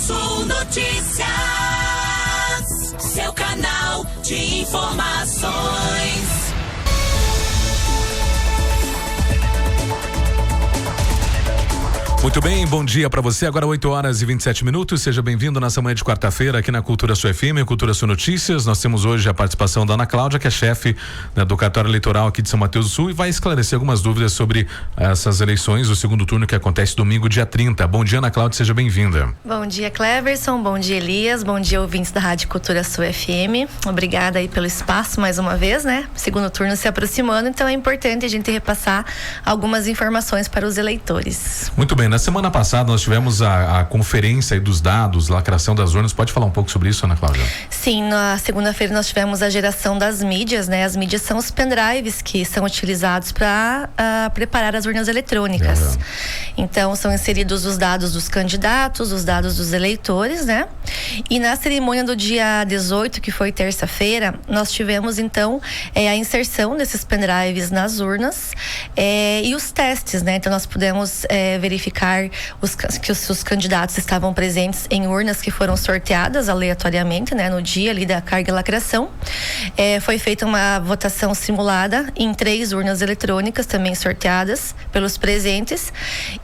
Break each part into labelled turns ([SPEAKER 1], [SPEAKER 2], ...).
[SPEAKER 1] Sul Notícias, seu canal de informações.
[SPEAKER 2] Muito bem, bom dia para você. Agora 8h27. Seja bem-vindo nessa manhã de quarta-feira aqui na Cultura Sul FM, Cultura Sul Notícias. Nós temos hoje a participação da Ana Cláudia, que é chefe, né, do cartório eleitoral aqui de São Mateus do Sul, e vai esclarecer algumas dúvidas sobre essas eleições, o segundo turno que acontece domingo, dia 30. Bom dia, Ana Cláudia, seja bem-vinda.
[SPEAKER 3] Bom dia, Cleverson. Bom dia, Elias. Bom dia, ouvintes da Rádio Cultura Sul FM. Obrigada aí pelo espaço mais uma vez, né? Segundo turno se aproximando, então é importante a gente repassar algumas informações para os eleitores.
[SPEAKER 2] Muito bem. Na semana passada nós tivemos a conferência aí dos dados, lacração das urnas. Pode falar um pouco sobre isso, Ana Cláudia?
[SPEAKER 3] Sim, na segunda-feira nós tivemos a geração das mídias, né? As mídias são os pendrives que são utilizados para preparar as urnas eletrônicas. Então são inseridos os dados dos candidatos, os dados dos eleitores, né? E na cerimônia do dia 18, que foi terça-feira, nós tivemos então a inserção desses pendrives nas urnas e os testes, né? Então nós pudemos verificar que os candidatos estavam presentes em urnas que foram sorteadas aleatoriamente, né, no dia ali da carga e lacração. Foi feita uma votação simulada em 3 urnas eletrônicas também sorteadas pelos presentes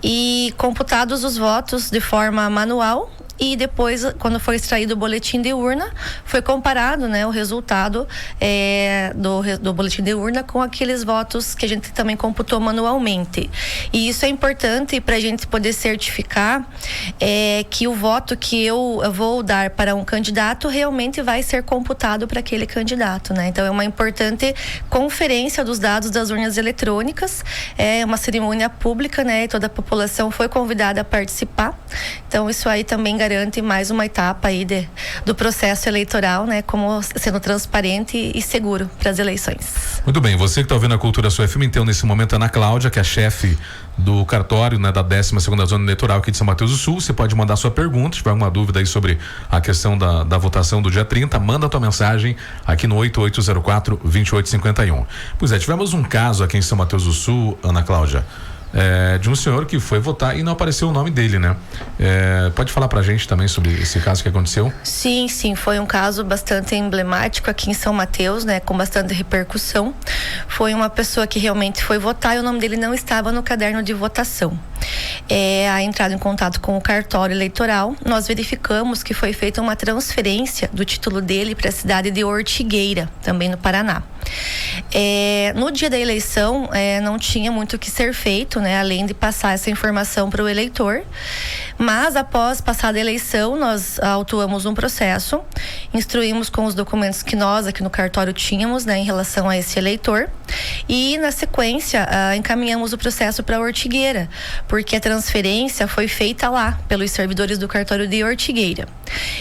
[SPEAKER 3] e computados os votos de forma manual. E depois, quando foi extraído o boletim de urna, foi comparado, né, o resultado do boletim de urna com aqueles votos que a gente também computou manualmente. E isso é importante para a gente poder certificar que o voto que eu vou dar para um candidato realmente vai ser computado para aquele candidato, né? Então é uma importante conferência dos dados das urnas eletrônicas, é uma cerimônia pública, né? E toda a população foi convidada a participar. Então isso aí também garante mais uma etapa aí do processo eleitoral, né? Como sendo transparente e seguro para as eleições.
[SPEAKER 2] Muito bem, você que está ouvindo a Cultura Sul FM, então nesse momento a Ana Cláudia, que é a chefe do cartório, né, da 12ª Zona Eleitoral aqui de São Mateus do Sul. Você pode mandar sua pergunta, se tiver alguma dúvida aí sobre a questão da votação do dia 30, manda a tua mensagem aqui no 8804-2851. Pois é, tivemos um caso aqui em São Mateus do Sul, Ana Cláudia, de um senhor que foi votar e não apareceu o nome dele, né? Pode falar pra gente também sobre esse caso que aconteceu?
[SPEAKER 3] Sim, foi um caso bastante emblemático aqui em São Mateus, né? Com bastante repercussão. Foi uma pessoa que realmente foi votar e o nome dele não estava no caderno de votação. A entrada em contato com o cartório eleitoral, nós verificamos que foi feita uma transferência do título dele para a cidade de Ortigueira, também no Paraná. No dia da eleição, não tinha muito o que ser feito, né, além de passar essa informação para o eleitor. Mas após passada a eleição, nós autuamos um processo, instruímos com os documentos que nós aqui no cartório tínhamos, né, em relação a esse eleitor, e na sequência encaminhamos o processo para Ortigueira, porque a transferência foi feita lá pelos servidores do cartório de Ortigueira.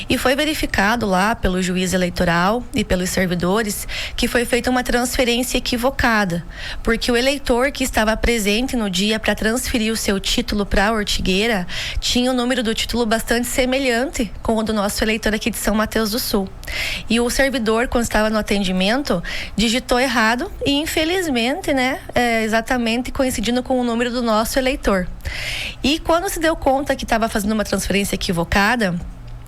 [SPEAKER 3] E foi verificado lá pelo juiz eleitoral e pelos servidores que foi feita uma transferência equivocada, porque o eleitor que estava presente no dia para transferir o seu título para Ortigueira tinha o número do título bastante semelhante com o do nosso eleitor aqui de São Mateus do Sul. E o servidor, quando estava no atendimento, digitou errado e infelizmente, né, exatamente coincidindo com o número do nosso eleitor. E quando se deu conta que estava fazendo uma transferência equivocada,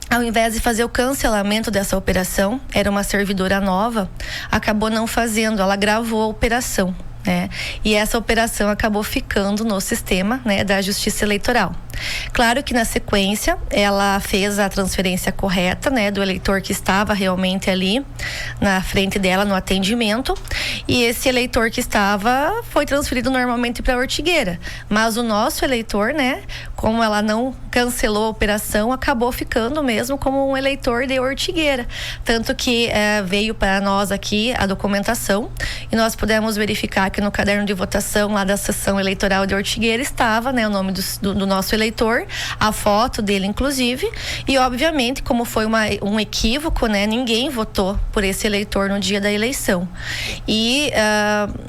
[SPEAKER 3] ao invés de fazer o cancelamento dessa operação, era uma servidora nova, acabou não fazendo, ela gravou a operação, né? E essa operação acabou ficando no sistema, né, da Justiça Eleitoral. Claro que na sequência ela fez a transferência correta, né, do eleitor que estava realmente ali na frente dela no atendimento, e esse eleitor que estava foi transferido normalmente para Ortigueira, mas o nosso eleitor, né, como ela não cancelou a operação, acabou ficando mesmo como um eleitor de Ortigueira, tanto que veio para nós aqui a documentação e nós pudemos verificar que no caderno de votação lá da seção eleitoral de Ortigueira estava, né, o nome do nosso eleitor, a foto dele inclusive, e obviamente como foi um equívoco, né, ninguém votou por esse eleitor no dia da eleição. E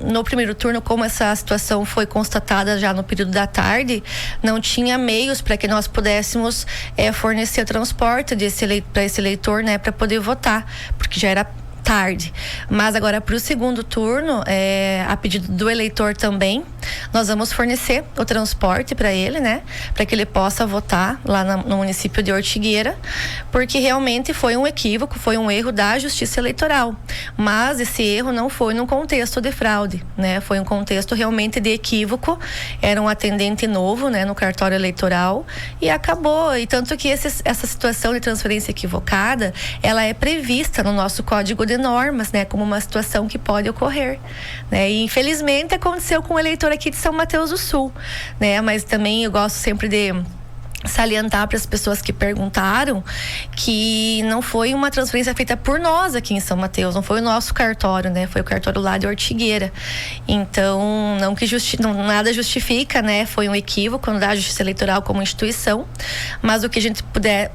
[SPEAKER 3] no primeiro turno, como essa situação foi constatada já no período da tarde, não tinha meios para que nós pudéssemos fornecer transporte para esse eleitor, né, para poder votar, porque já era tarde. Mas agora para o segundo turno, a pedido do eleitor também, nós vamos fornecer o transporte para ele, né? Para que ele possa votar lá no município de Ortigueira, porque realmente foi um equívoco, foi um erro da Justiça Eleitoral. Mas esse erro não foi num contexto de fraude, né? Foi um contexto realmente de equívoco. Era um atendente novo, né, no cartório eleitoral, e acabou. E tanto que essa situação de transferência equivocada, ela é prevista no nosso Código de Normas, né, como uma situação que pode ocorrer, né? E infelizmente aconteceu com o eleitor aqui de São Mateus do Sul, né? Mas também eu gosto sempre de salientar para as pessoas que perguntaram que não foi uma transferência feita por nós aqui em São Mateus, não foi o nosso cartório, né? Foi o cartório lá de Ortigueira. Então, não que nada justifica, né? Foi um equívoco da Justiça Eleitoral como instituição, mas o que a gente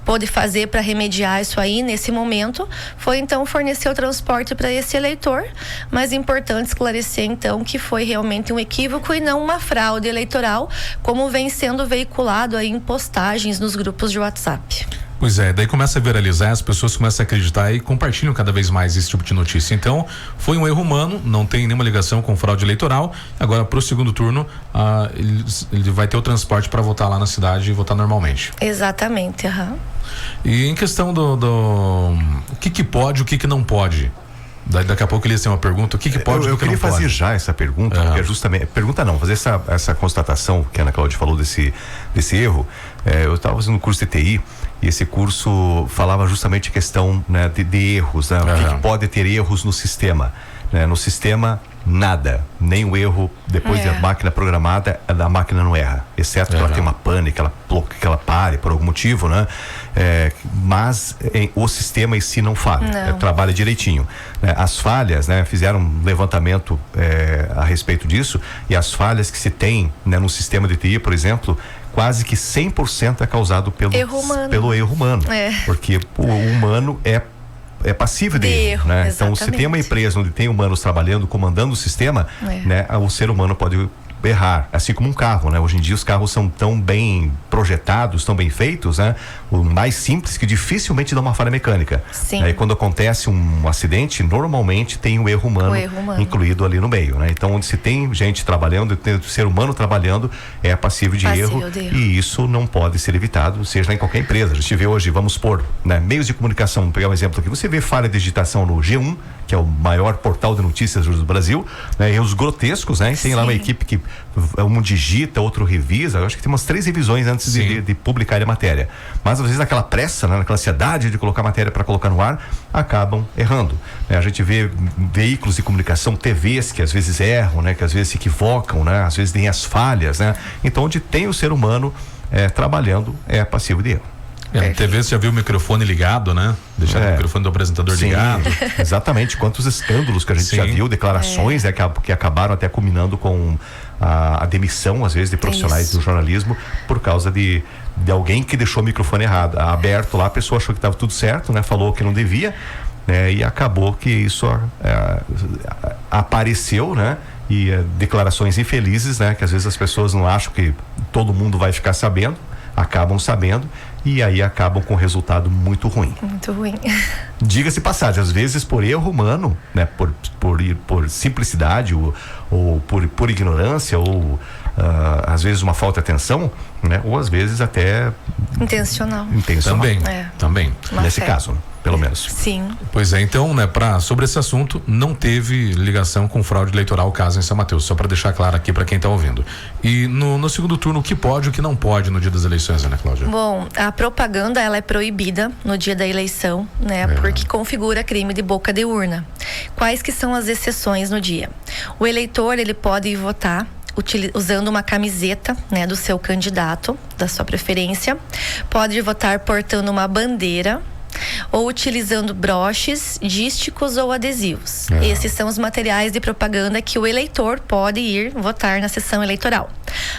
[SPEAKER 3] pôde fazer para remediar isso aí nesse momento foi então fornecer o transporte para esse eleitor, mas é importante esclarecer então que foi realmente um equívoco e não uma fraude eleitoral, como vem sendo veiculado aí em postagens nos grupos de WhatsApp.
[SPEAKER 2] Pois é, daí começa a viralizar, as pessoas começam a acreditar e compartilham cada vez mais esse tipo de notícia. Então, foi um erro humano, não tem nenhuma ligação com fraude eleitoral. Agora, pro segundo turno, ele vai ter o transporte para votar lá na cidade e votar normalmente.
[SPEAKER 3] Exatamente,
[SPEAKER 2] E em questão o que pode, o que não pode? Daqui a pouco ele ia ter uma pergunta, o que pode e o que não pode?
[SPEAKER 4] Eu queria fazer já essa pergunta, que é justamente, fazer essa constatação que a Ana Cláudia falou desse erro. Eu estava fazendo um curso de TI e esse curso falava justamente a questão, né, de erros, né? O que pode ter erros no sistema, né? No sistema, nada, nem o erro depois da máquina programada, a máquina não erra, exceto que ela tem uma pane, que ela pare por algum motivo, né? Mas o sistema em si não falha, trabalha direitinho, né? As falhas, né? Fizeram um levantamento a respeito disso, e as falhas que se tem, né, no sistema de TI, por exemplo, quase que 100% é causado pelo erro humano, porque o humano é passível de erro, né? Então, se tem uma empresa onde tem humanos trabalhando, comandando o sistema, né, o ser humano pode errar, assim como um carro, né? Hoje em dia os carros são tão bem projetados, tão bem feitos, né? O mais simples que dificilmente dá uma falha mecânica.
[SPEAKER 3] Sim.
[SPEAKER 4] E quando acontece um acidente, normalmente tem o erro humano incluído ali no meio, né? Então, onde se tem gente trabalhando, tem o ser humano trabalhando, é passível de erro, e isso não pode ser evitado, seja em qualquer empresa. A gente vê hoje, vamos supor, né, meios de comunicação, vou pegar um exemplo aqui, você vê falha de digitação no G1, que é o maior portal de notícias do Brasil, né? Erros grotescos, né? Tem lá uma equipe que um digita, outro revisa. Eu acho que tem umas 3 revisões antes de publicar a matéria. Mas às vezes naquela pressa, né? Naquela ansiedade de colocar a matéria para colocar no ar, acabam errando, né? A gente vê veículos de comunicação, TVs, que às vezes erram, né? Que às vezes se equivocam, né? Às vezes tem as falhas, né? Então, onde tem o ser humano trabalhando, é passivo de erro.
[SPEAKER 2] Na TV você já viu o microfone ligado, né? Deixar o microfone do apresentador ligado.
[SPEAKER 4] Exatamente, quantos escândalos que a gente já viu, declarações que acabaram até culminando com a demissão, às vezes, de profissionais do jornalismo, por causa de alguém que deixou o microfone aberto lá, a pessoa achou que estava tudo certo, né? Falou que não devia, né? E acabou que isso apareceu, né? E declarações infelizes, né? Que às vezes as pessoas não acham que todo mundo vai ficar sabendo, acabam sabendo, e aí acabam com um resultado muito ruim.
[SPEAKER 3] Muito ruim.
[SPEAKER 4] Diga-se passagem, às vezes por erro humano, né? Por simplicidade ou por ignorância, ou às vezes uma falta de atenção, né? Ou às vezes até
[SPEAKER 3] intencional.
[SPEAKER 2] Também.
[SPEAKER 4] Nesse caso, né? Pelo menos.
[SPEAKER 3] Sim.
[SPEAKER 2] Pois é, então, né, sobre esse assunto, não teve ligação com fraude eleitoral, caso em São Mateus, só para deixar claro aqui para quem está ouvindo. E no segundo turno, o que pode e o que não pode no dia das eleições, Ana Cláudia?
[SPEAKER 3] Bom, a propaganda, ela é proibida no dia da eleição, né, porque configura crime de boca de urna. Quais que são as exceções no dia? O eleitor, ele pode ir votar usando uma camiseta, né, do seu candidato, da sua preferência. Pode votar portando uma bandeira ou utilizando broches, dísticos ou adesivos. Esses são os materiais de propaganda que o eleitor pode ir votar na sessão eleitoral.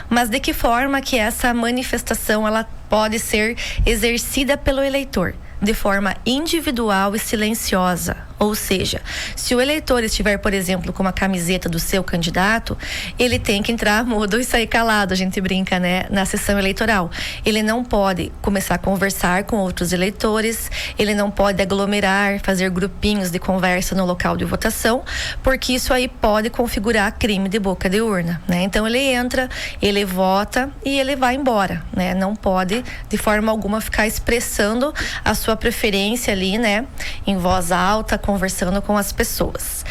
[SPEAKER 3] Mas de que forma que essa manifestação ela pode ser exercida pelo eleitor? De forma individual e silenciosa, Ou seja, se o eleitor estiver, por exemplo, com uma camiseta do seu candidato, ele tem que entrar mudo e sair calado, a gente brinca, né, na sessão eleitoral. Ele não pode começar a conversar com outros eleitores, ele não pode aglomerar, fazer grupinhos de conversa no local de votação, porque isso aí pode configurar crime de boca de urna, né? Então ele entra, ele vota e ele vai embora, né? Não pode de forma alguma ficar expressando a sua preferência ali, né, em voz alta, conversando com as pessoas.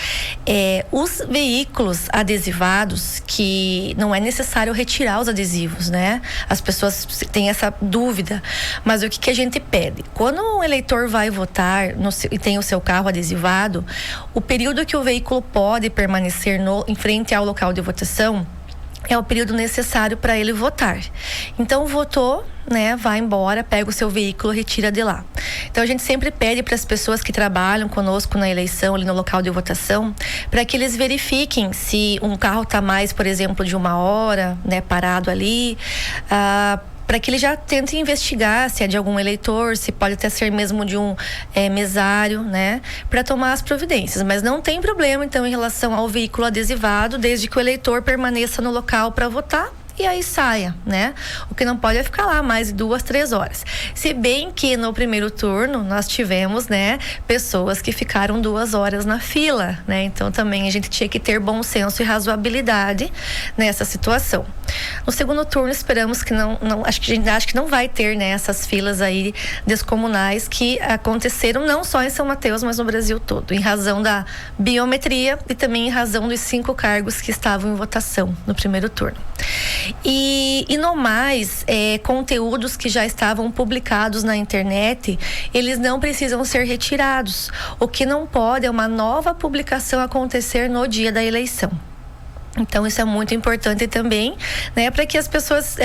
[SPEAKER 3] Os veículos adesivados, que não é necessário retirar os adesivos, né? As pessoas têm essa dúvida, mas o que a gente pede? Quando o eleitor vai votar e tem o seu carro adesivado, o período que o veículo pode permanecer em frente ao local de votação é o período necessário para ele votar. Então, votou, né, vai embora, pega o seu veículo, retira de lá. Então a gente sempre pede para as pessoas que trabalham conosco na eleição, ali no local de votação, para que eles verifiquem se um carro está mais, por exemplo, de 1 hora, né, parado ali, para que ele já tente investigar se é de algum eleitor, se pode até ser mesmo de um mesário, né, para tomar as providências. Mas não tem problema, então, em relação ao veículo adesivado, desde que o eleitor permaneça no local para votar e aí saia, né? O que não pode é ficar lá mais de 2, 3 horas. Se bem que no primeiro turno nós tivemos, né, pessoas que ficaram 2 horas na fila, né? Então também a gente tinha que ter bom senso e razoabilidade nessa situação. No segundo turno esperamos que acho que não vai ter, né, essas filas aí descomunais que aconteceram não só em São Mateus, mas no Brasil todo, em razão da biometria e também em razão dos 5 cargos que estavam em votação no primeiro turno. E no mais, conteúdos que já estavam publicados na internet, eles não precisam ser retirados. O que não pode é uma nova publicação acontecer no dia da eleição. Então isso é muito importante também, né, para que as pessoas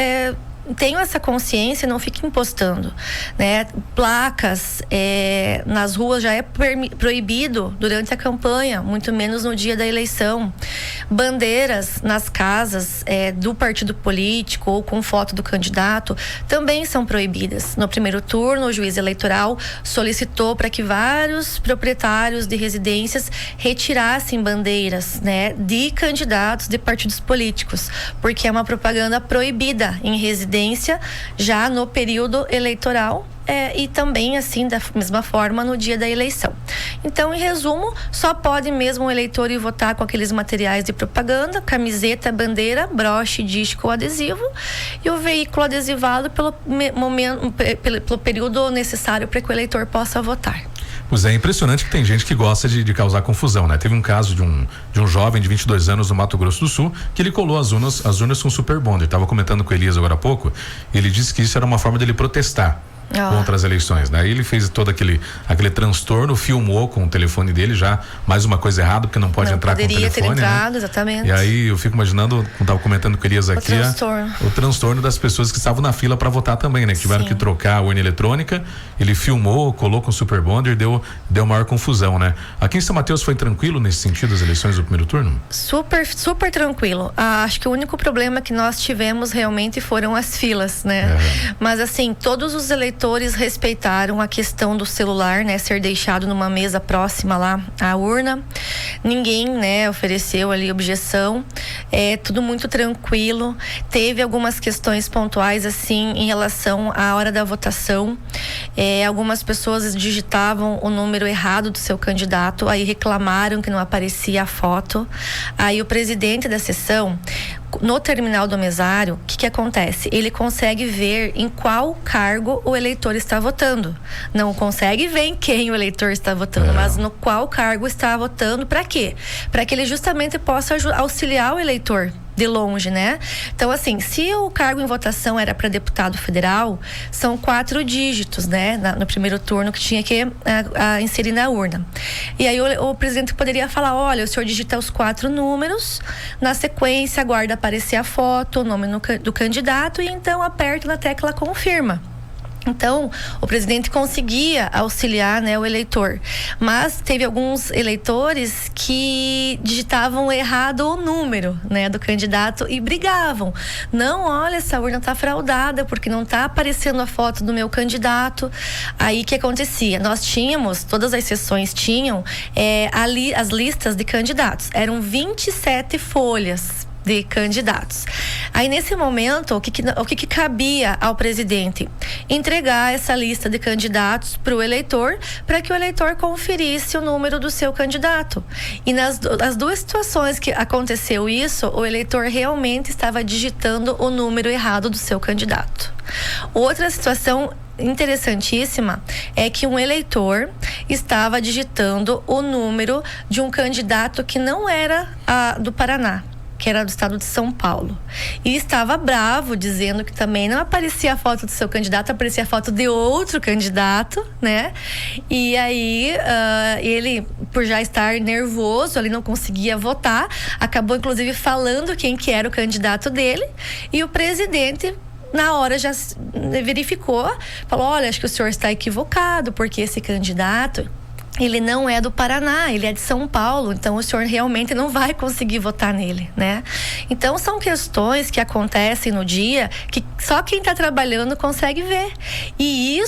[SPEAKER 3] tenham essa consciência e não fiquem postando, né? Placas nas ruas já é proibido durante a campanha, muito menos no dia da eleição. Bandeiras nas casas do partido político ou com foto do candidato também são proibidas. No primeiro turno, o juiz eleitoral solicitou para que vários proprietários de residências retirassem bandeiras, né, de candidatos de partidos políticos, porque é uma propaganda proibida em residência já no período eleitoral e também, assim, da mesma forma no dia da eleição. Então, em resumo, só pode mesmo o eleitor ir votar com aqueles materiais de propaganda, camiseta, bandeira, broche, disco ou adesivo, e o veículo adesivado pelo período necessário para que o eleitor possa votar.
[SPEAKER 2] Pois é impressionante que tem gente que gosta de causar confusão, né? Teve um caso de um jovem de 22 anos no Mato Grosso do Sul que ele colou as urnas com super bonder. Estava comentando com o Elias agora há pouco, ele disse que isso era uma forma dele protestar contra as eleições, né? Ele fez todo aquele transtorno, filmou com o telefone dele, já mais uma coisa errada, porque não pode entrar com o telefone,
[SPEAKER 3] poderia ter entrado,
[SPEAKER 2] né?
[SPEAKER 3] Exatamente.
[SPEAKER 2] E aí eu fico imaginando, como estava comentando com o Elias aqui, o transtorno das pessoas que estavam na fila para votar também, né? Que tiveram que trocar a urna eletrônica. Ele filmou, colou com o super bonder, deu maior confusão, né? Aqui em São Mateus foi tranquilo nesse sentido as eleições do primeiro turno?
[SPEAKER 3] Super tranquilo. Acho que o único problema que nós tivemos realmente foram as filas, né? Mas assim, todos os eleitores respeitaram a questão do celular, né, ser deixado numa mesa próxima lá à urna. Ninguém, né, ofereceu ali objeção. Tudo muito tranquilo. Teve algumas questões pontuais, assim, em relação à hora da votação. Algumas pessoas digitavam o número errado do seu candidato, aí reclamaram que não aparecia a foto. Aí o presidente da sessão, no terminal do mesário, o que acontece? Ele consegue ver em qual cargo o eleitor está votando. Não consegue ver em quem o eleitor está votando, mas no qual cargo está votando. Para quê? Para que ele justamente possa auxiliar o eleitor de longe, né? Então, assim, se o cargo em votação era para deputado federal, são 4 dígitos, né? No primeiro turno que tinha que inserir na urna. E aí o presidente poderia falar, olha, o senhor digita os 4 números, na sequência aguarda aparecer a foto, o nome do candidato e então aperta na tecla confirma. Então, o presidente conseguia auxiliar, né, o eleitor, mas teve alguns eleitores que digitavam errado o número, né, do candidato e brigavam. Não, olha, essa urna está fraudada porque não está aparecendo a foto do meu candidato. Aí o que acontecia? Nós tínhamos, todas as sessões tinham ali as listas de candidatos. Eram 27 folhas de candidatos. Aí nesse momento, o que cabia ao presidente? Entregar essa lista de candidatos para o eleitor, para que o eleitor conferisse o número do seu candidato. E nas duas situações que aconteceu isso, o eleitor realmente estava digitando o número errado do seu candidato. Outra situação interessantíssima é que um eleitor estava digitando o número de um candidato que não era do Paraná, que era do estado de São Paulo. E estava bravo, dizendo que também não aparecia a foto do seu candidato, aparecia a foto de outro candidato, né? E aí, ele, por já estar nervoso, ele não conseguia votar, acabou inclusive falando quem que era o candidato dele, e o presidente, na hora, já verificou, falou: olha, acho que o senhor está equivocado, porque esse candidato, ele não é do Paraná, ele é de São Paulo, então o senhor realmente não vai conseguir votar nele, né? Então são questões que acontecem no dia que só quem está trabalhando consegue ver. E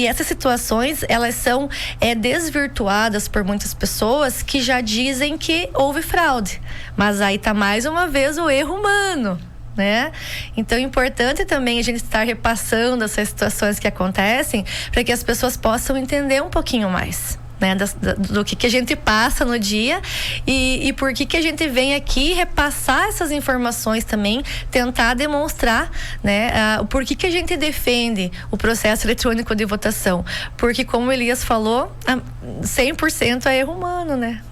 [SPEAKER 3] essas situações, elas são desvirtuadas por muitas pessoas que já dizem que houve fraude. Mas aí tá mais uma vez o erro humano, né? Então é importante também a gente estar repassando essas situações que acontecem para que as pessoas possam entender um pouquinho mais, né, do que a gente passa no dia e por que a gente vem aqui repassar essas informações também, tentar demonstrar, né, por que a gente defende o processo eletrônico de votação, porque, como o Elias falou, 100% é erro humano, né?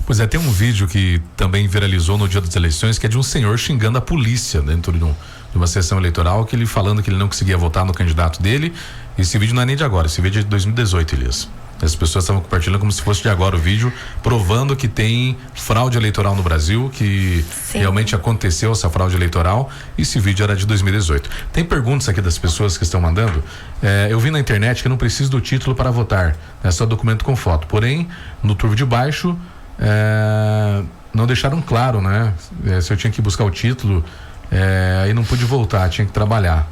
[SPEAKER 2] Pois é, tem um vídeo que também viralizou no dia das eleições, que é de um senhor xingando a polícia dentro de uma sessão eleitoral, que ele falando que ele não conseguia votar no candidato dele. Esse vídeo não é nem de agora, esse vídeo é de 2018, Elias. As pessoas estavam compartilhando como se fosse de agora o vídeo, provando que tem fraude eleitoral no Brasil, que Sim. realmente aconteceu essa fraude eleitoral. Esse vídeo era de 2018. Tem perguntas aqui das pessoas que estão mandando. Eu vi na internet que não precisa do título para votar, é só documento com foto. Porém, no turvo de baixo, não deixaram claro, né? Se eu tinha que buscar o título, aí não pude voltar, tinha que trabalhar.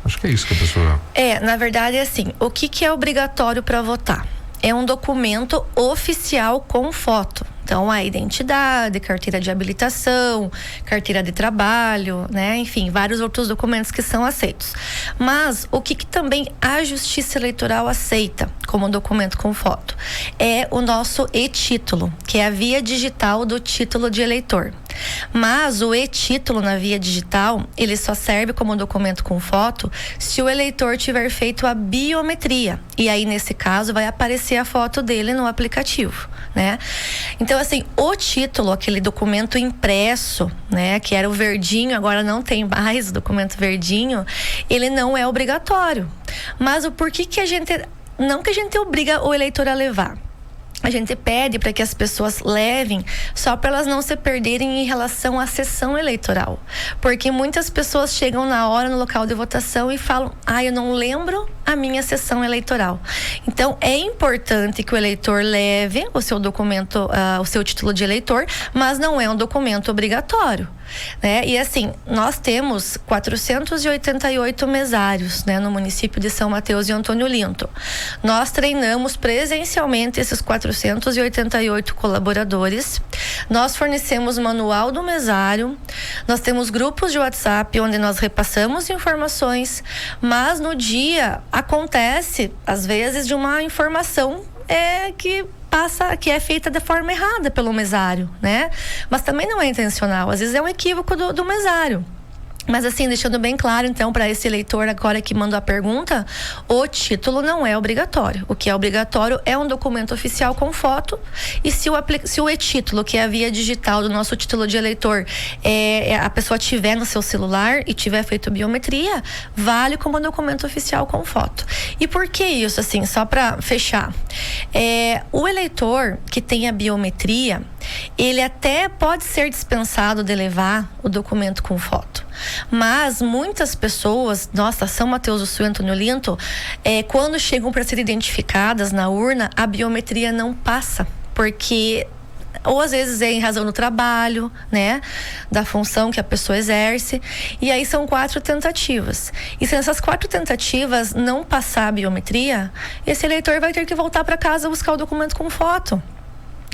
[SPEAKER 2] Acho que é isso que a pessoa...
[SPEAKER 3] Na verdade é assim, o que é obrigatório para votar? É um documento oficial com foto. Então, a identidade, carteira de habilitação, carteira de trabalho, né? Enfim, vários outros documentos que são aceitos. Mas o que também a Justiça Eleitoral aceita como documento com foto é o nosso e-título, que é a via digital do título de eleitor. Mas o e-título na via digital, ele só serve como documento com foto se o eleitor tiver feito a biometria. E aí, nesse caso, vai aparecer a foto dele no aplicativo, né? Então, assim, o título, aquele documento impresso, né, que era o verdinho, agora não tem mais o documento verdinho, ele não é obrigatório. Mas o porquê que a gente... Não que a gente obriga o eleitor a levar. A gente pede para que as pessoas levem só para elas não se perderem em relação à sessão eleitoral. Porque muitas pessoas chegam na hora no local de votação e falam: eu não lembro a minha sessão eleitoral. Então, é importante que o eleitor leve o seu documento, o seu título de eleitor, mas não é um documento obrigatório, né? E assim, nós temos 488 mesários, né, no município de São Mateus e Antônio Linto. Nós treinamos presencialmente esses 488 colaboradores. Nós fornecemos manual do mesário. Nós temos grupos de WhatsApp onde nós repassamos informações, mas no dia acontece, às vezes, de uma informação que é feita de forma errada pelo mesário, né? Mas também não é intencional, às vezes é um equívoco do mesário. Mas assim, deixando bem claro, então, para esse eleitor agora que mandou a pergunta, o título não é obrigatório. O que é obrigatório é um documento oficial com foto, e se o e-título, que é a via digital do nosso título de eleitor, a pessoa tiver no seu celular e tiver feito biometria, vale como documento oficial com foto. E por que isso, assim, só para fechar? O eleitor que tem a biometria, ele até pode ser dispensado de levar o documento com foto. Mas muitas pessoas, nossa, São Mateus do Sul e Antônio Olinto, quando chegam para serem identificadas na urna, a biometria não passa, porque ou às vezes é em razão do trabalho, né, da função que a pessoa exerce, e aí são 4 tentativas. E se nessas 4 tentativas não passar a biometria, esse eleitor vai ter que voltar para casa buscar o documento com foto.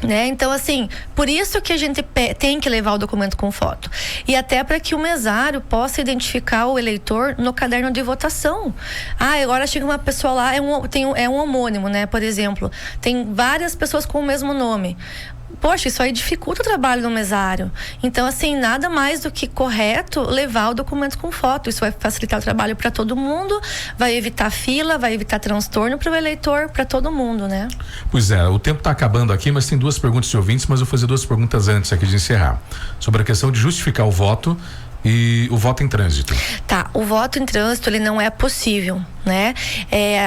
[SPEAKER 3] Né? Então, assim, por isso que a gente tem que levar o documento com foto. E até para que o mesário possa identificar o eleitor no caderno de votação. Agora chega uma pessoa lá, é um homônimo, né? Por exemplo, tem várias pessoas com o mesmo nome. Poxa, isso aí dificulta o trabalho do mesário. Então, assim, nada mais do que correto levar o documento com foto. Isso vai facilitar o trabalho para todo mundo, vai evitar fila, vai evitar transtorno para o eleitor, para todo mundo, né?
[SPEAKER 2] Pois é, o tempo está acabando aqui, mas tem 2 perguntas de ouvintes, mas eu vou fazer 2 perguntas antes aqui de encerrar. Sobre a questão de justificar o voto e o voto em trânsito. Tá,
[SPEAKER 3] o voto em trânsito, ele não é possível, né?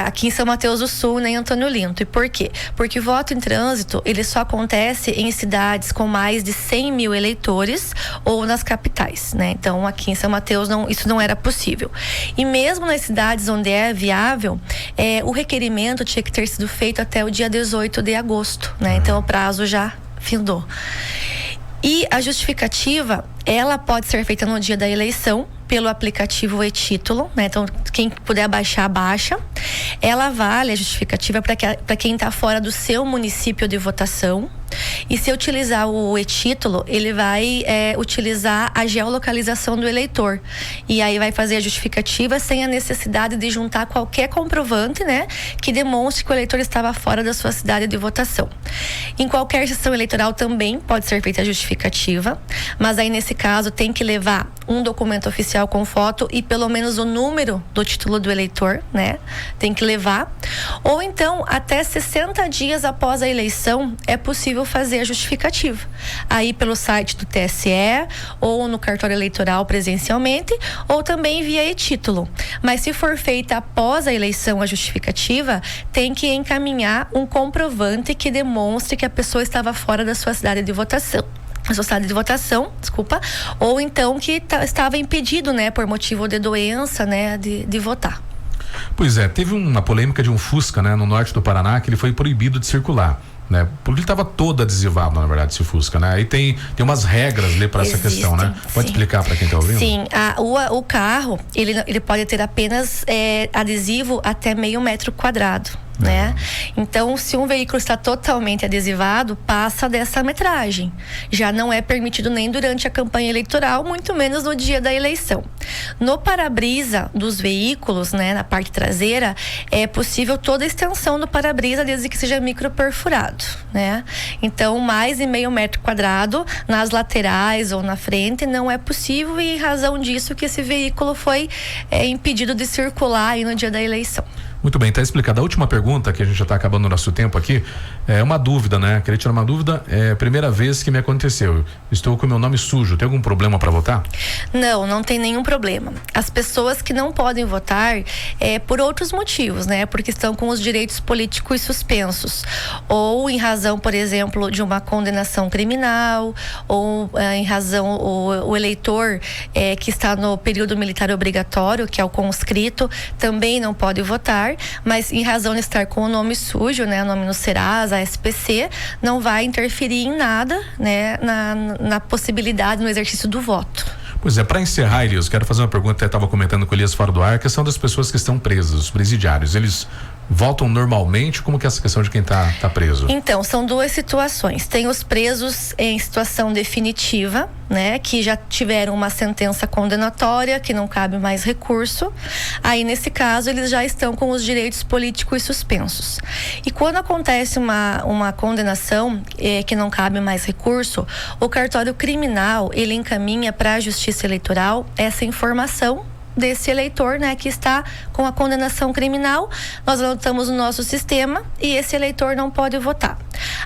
[SPEAKER 3] Aqui em São Mateus do Sul, nem Antônio Olinto. E por quê? Porque o voto em trânsito, ele só acontece em cidades com mais de 100 mil eleitores ou nas capitais, né? Então, aqui em São Mateus, isso não era possível. E mesmo nas cidades onde é viável, o requerimento tinha que ter sido feito até o dia 18 de agosto, né? Então, o prazo já findou. E a justificativa, ela pode ser feita no dia da eleição, pelo aplicativo e-título, né? Então, quem puder baixar, baixa. Ela vale a justificativa para quem está fora do seu município de votação. E se utilizar o e-título, ele vai utilizar a geolocalização do eleitor. E aí vai fazer a justificativa sem a necessidade de juntar qualquer comprovante, né? Que demonstre que o eleitor estava fora da sua cidade de votação. Em qualquer sessão eleitoral também pode ser feita a justificativa, mas aí nesse caso tem que levar um documento oficial com foto e pelo menos o número do título do eleitor, né? Tem que levar. Ou então, até 60 dias após a eleição, é possível fazer a justificativa. Aí pelo site do TSE, ou no cartório eleitoral presencialmente, ou também via e-título. Mas se for feita após a eleição a justificativa, tem que encaminhar um comprovante que demonstre que a pessoa estava fora da sua cidade de votação. Ou então que estava impedido, né, por motivo de doença, né, de votar.
[SPEAKER 2] Pois é, teve uma polêmica de um Fusca, né, no norte do Paraná, que ele foi proibido de circular, né? Porque ele estava todo adesivado, na verdade, esse Fusca, né? Aí tem umas regras ali para essa questão, né? Pode explicar para quem está ouvindo?
[SPEAKER 3] Sim, o carro, ele pode ter apenas adesivo até meio metro quadrado. Né? Então, se um veículo está totalmente adesivado, passa dessa metragem. Já não é permitido nem durante a campanha eleitoral, muito menos no dia da eleição. No para-brisa dos veículos, né, na parte traseira, é possível toda a extensão do para-brisa, desde que seja microperfurado, né? Então, mais de meio metro quadrado nas laterais ou na frente não é possível, e em razão disso que esse veículo foi impedido de circular aí no dia da eleição.
[SPEAKER 2] Muito bem, está explicada. A última pergunta, que a gente já está acabando o nosso tempo aqui, é uma dúvida, né? Queria tirar uma dúvida. É a primeira vez que me aconteceu. Estou com o meu nome sujo. Tem algum problema para votar?
[SPEAKER 3] Não tem nenhum problema. As pessoas que não podem votar por outros motivos, né? Porque estão com os direitos políticos suspensos. Ou em razão, por exemplo, de uma condenação criminal, ou em razão o eleitor que está no período militar obrigatório, que é o conscrito, também não pode votar. Mas em razão de estar com o nome sujo, né, o nome no Serasa, SPC, não vai interferir em nada, né, na possibilidade, no exercício do voto.
[SPEAKER 2] Pois é, para encerrar, Elias, quero fazer uma pergunta. Eu estava comentando com o Elias fora do ar, a questão das pessoas que estão presas, os presidiários, eles voltam normalmente? Como que é essa questão de quem tá preso?
[SPEAKER 3] Então, são 2 situações. Tem os presos em situação definitiva, né, que já tiveram uma sentença condenatória, que não cabe mais recurso. Aí, nesse caso, eles já estão com os direitos políticos suspensos. E quando acontece uma condenação que não cabe mais recurso, o cartório criminal, ele encaminha para a Justiça Eleitoral essa informação desse eleitor, né, que está com a condenação criminal. Nós anotamos no nosso sistema e esse eleitor não pode votar.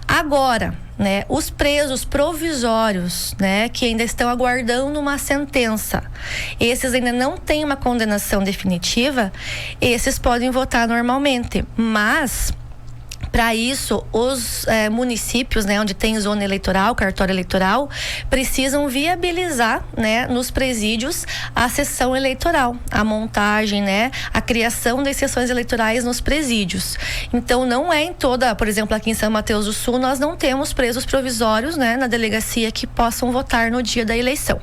[SPEAKER 3] Agora, né, os presos provisórios, né, que ainda estão aguardando uma sentença, esses ainda não têm uma condenação definitiva, esses podem votar normalmente, mas Para isso, os municípios, né, onde tem zona eleitoral, cartório eleitoral, precisam viabilizar, né, nos presídios a sessão eleitoral, a montagem, né, a criação das sessões eleitorais nos presídios. Então, não é em toda, por exemplo, aqui em São Mateus do Sul, nós não temos presos provisórios, né, na delegacia que possam votar no dia da eleição.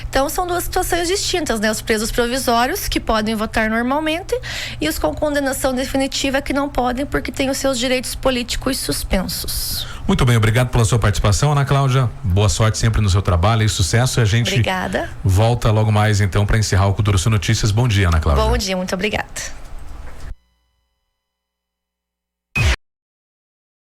[SPEAKER 3] Então, são duas situações distintas, né, os presos provisórios que podem votar normalmente e os com condenação definitiva que não podem porque têm os seus direitos políticos suspensos.
[SPEAKER 2] Muito bem, obrigado pela sua participação, Ana Cláudia. Boa sorte sempre no seu trabalho e sucesso. E a gente
[SPEAKER 3] obrigada.
[SPEAKER 2] Volta logo mais então para encerrar o Cultura Sul Notícias. Bom dia, Ana Cláudia.
[SPEAKER 3] Bom dia, muito obrigada.